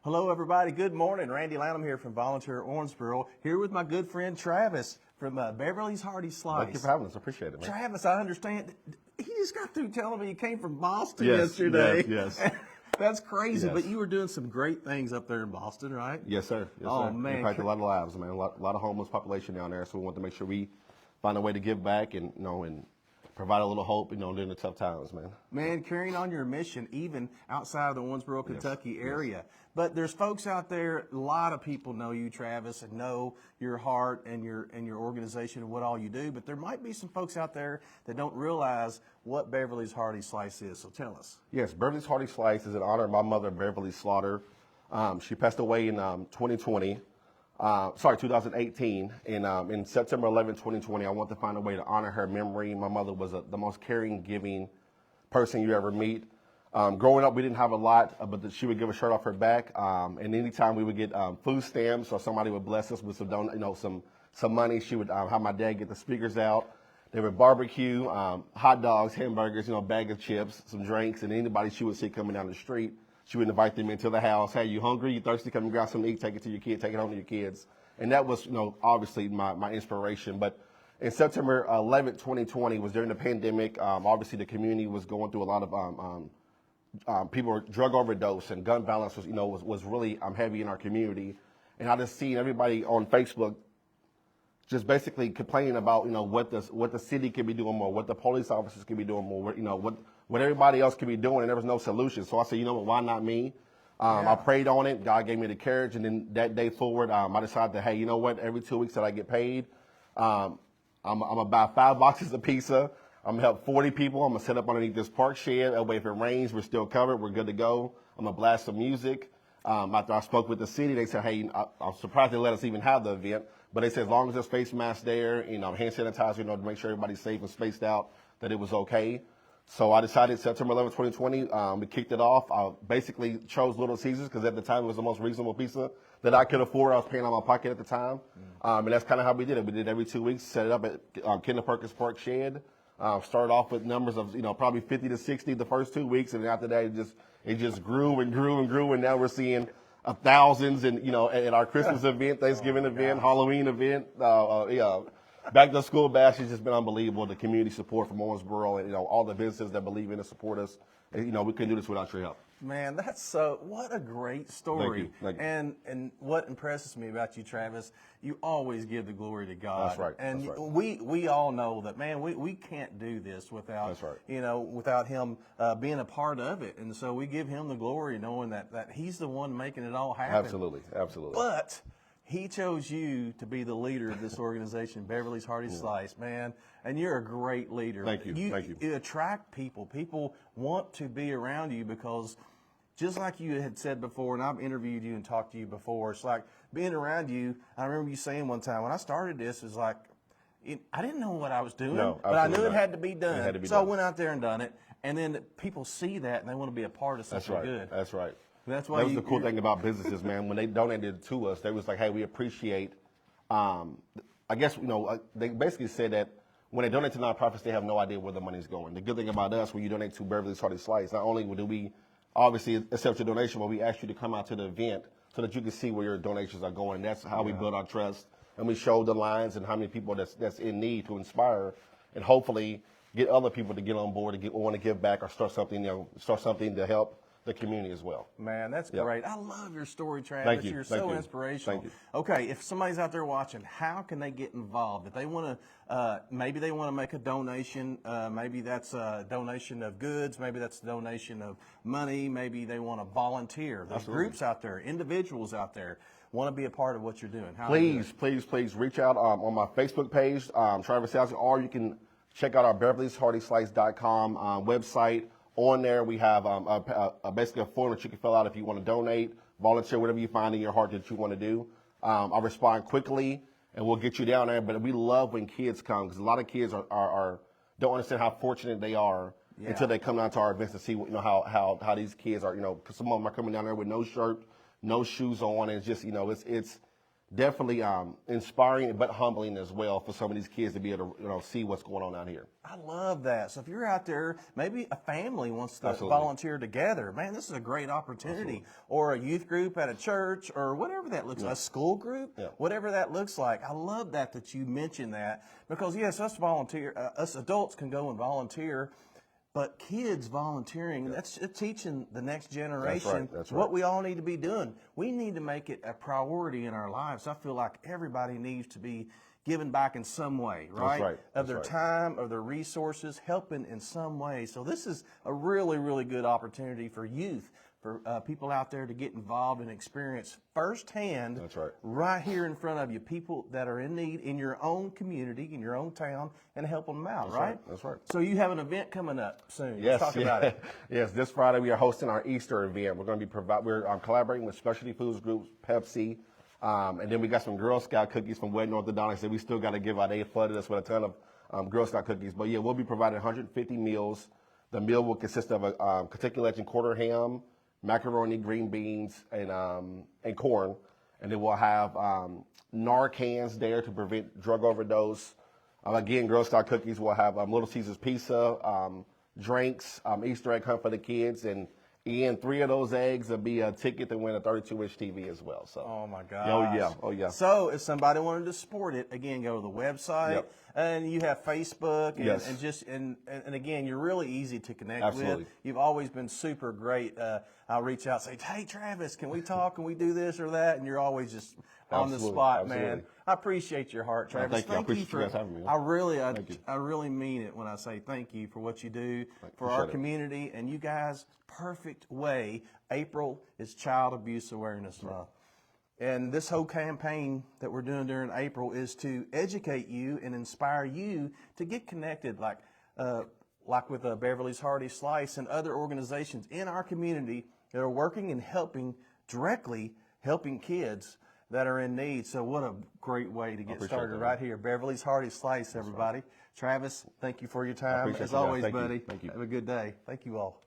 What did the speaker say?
Hello, everybody. Good morning. Randy Lanham here from Volunteer Owensboro, here with my good friend Travis from Beverly's Hearty Slice. Thank you for having us. I appreciate it, man. Travis, I understand. He just got through telling me he came from Boston yesterday. Yes. That's crazy, Yes. but you were doing some great things up there in Boston, right? Yes, sir. Yes, Oh, sir. man. Impacted a lot of lives, man. A lot of homeless population down there, so we want to make sure we find a way to give back and and provide a little hope, during the tough times, man. Man, carrying on your mission even outside of the Owensboro, Kentucky area. But there's folks out there, a lot of people know you, Travis, and know your heart and your organization and what all you do. But there might be some folks out there that don't realize what Beverly's Hearty Slice is. So tell us. Yes, Beverly's Hearty Slice is in honor of my mother, Beverly Slaughter. She passed away in 2018. And in September 11, 2020, I want to find a way to honor her memory. My mother was the most caring, giving person you ever meet. Growing up, we didn't have a lot, but she would give a shirt off her back. And anytime we would get food stamps or somebody would bless us with some money, she would have my dad get the speakers out. They would barbecue, hot dogs, hamburgers, bag of chips, some drinks, and anybody she would see coming down the street, she would invite them into the house. Hey, you hungry? You thirsty? Come and grab something to eat. Take it to your kids. Take it home to your kids. And that was, obviously my inspiration. But in September 11th, 2020 was during the pandemic. Obviously, the community was going through a lot of people were drug overdose and gun violence was really heavy in our community. And I just seen everybody on Facebook just basically complaining about what the city can be doing more, what the police officers can be doing more, what everybody else can be doing, and there was no solution. So I said, why not me? I prayed on it. God gave me the courage, and then that day forward, I decided that, hey, every 2 weeks that I get paid, I'm gonna buy 5 boxes of pizza. I'm gonna help 40 people. I'm gonna set up underneath this park shed. That way, if it rains, we're still covered. We're good to go. I'm gonna blast some music. After I spoke with the city, they said, hey, I'm surprised they let us even have the event. But they said as long as there's face masks there, hand sanitizer, to make sure everybody's safe and spaced out, that it was okay. So I decided September 11, 2020, we kicked it off. I basically chose Little Caesars because at the time it was the most reasonable pizza that I could afford. I was paying out of my pocket at the time. And that's kind of how we did it. We did it every 2 weeks, set it up at Kendall Perkins Park Shed. Started off with numbers of, probably 50 to 60 the first 2 weeks. And after that, it just grew and grew and grew. And now we're seeing thousands and, at our Christmas event, Thanksgiving event, Halloween event, back to school bash has just been unbelievable. The community support from Owensboro and, all the businesses that believe in and support us. And, we couldn't do this without your help. Man, what a great story. Thank you. And what impresses me about you, Travis, you always give the glory to God. That's right. And That's right. we all know that, man, we can't do this without, That's right. without him being a part of it. And so we give him the glory knowing that he's the one making it all happen. Absolutely. But he chose you to be the leader of this organization, Beverly's Hearty Slice, man, and you're a great leader. Thank you. Thank you. You attract people. People want to be around you because just like you had said before, and I've interviewed you and talked to you before, it's like being around you. I remember you saying one time when I started this, it was like, I didn't know what I was doing, but I knew it had to be done. I went out there and done it, and then people see that and they want to be a part of something good. That's right. That's why that was the cool thing about businesses, man. When they donated to us, they was like, hey, we appreciate, I guess, they basically said that when they donate to nonprofits, they have no idea where the money's going. The good thing about us, when you donate to Beverly's Hearty Slice, not only do we obviously accept your donation, but we ask you to come out to the event so that you can see where your donations are going. And that's how we build our trust. And we show the lines and how many people that's in need to inspire and hopefully get other people to get on board and want to give back or start something to help the community as well. Man, that's great. I love your story, Travis. Thank you. You're Thank so you. inspirational. Thank you. Okay, if somebody's out there watching, how can they get involved? If they want to, maybe they want to make a donation. Maybe that's a donation of goods. Maybe that's a donation of money. Maybe they want to volunteer. There's groups out there, individuals out there want to be a part of what you're doing. How Please reach out on my Facebook page, Travis Salsky, or you can check out our Beverly'sHeartySlice.com website. On there, we have basically a form that you can fill out if you want to donate, volunteer, whatever you find in your heart that you want to do. I'll respond quickly, and we'll get you down there. But we love when kids come because a lot of kids don't understand how fortunate they are until they come down to our events to see how these kids are. Because some of them are coming down there with no shirt, no shoes on, and it's just definitely inspiring but humbling as well for some of these kids to be able to see what's going on out here. I love that. So if you're out there, maybe a family wants to Absolutely. volunteer together, man, this is a great opportunity. Absolutely. Or a youth group at a church or whatever that looks like, a school group, whatever that looks like. I love that you mentioned that because, yes, us adults can go and volunteer, but kids volunteering, that's teaching the next generation That's right. what we all need to be doing. We need to make it a priority in our lives. I feel like everybody needs to be giving back in some way, right? right. Of their time, of their resources, helping in some way. So this is a really, really good opportunity for youth, for people out there to get involved and experience firsthand, right here in front of you, people that are in need in your own community, in your own town, and help them out, right? That's right. So you have an event coming up soon. Yes, Let's talk about it. Yes, this Friday we are hosting our Easter event. We're going to be we're collaborating with specialty foods groups, Pepsi, and then we got some Girl Scout cookies from Wet Orthodontics that we still got to give out. They flooded us with a ton of Girl Scout cookies. But yeah, we'll be providing 150 meals. The meal will consist of a Kentucky Legend quarter ham, macaroni, green beans, and corn. And then we'll have Narcans there to prevent drug overdose. Again, Girl Scout cookies. We'll have Little Caesars pizza, drinks, Easter egg hunt for the kids, and 3 of those eggs will be a ticket to win a 32-inch TV as well. So. Oh my gosh. Oh yeah. So if somebody wanted to support it, again, go to the website, and you have Facebook, and, and again, you're really easy to connect with. You've always been super great. I'll reach out and say, hey, Travis, can we talk? Can we do this or that? And you're always just on the spot, man. I appreciate your heart, Travis. Thank you. I appreciate you guys having me. I really mean it when I say thank you for what you do for our community and you guys. Perfect way. April is Child Abuse Awareness Month. And this whole campaign that we're doing during April is to educate you and inspire you to get connected, like with Beverly's Hearty Slice and other organizations in our community that are working and directly helping kids that are in need. So what a great way to get started right here. Beverly's Hearty Slice, everybody. Travis, thank you for your time. As always, buddy. Thank you. Have a good day. Thank you all.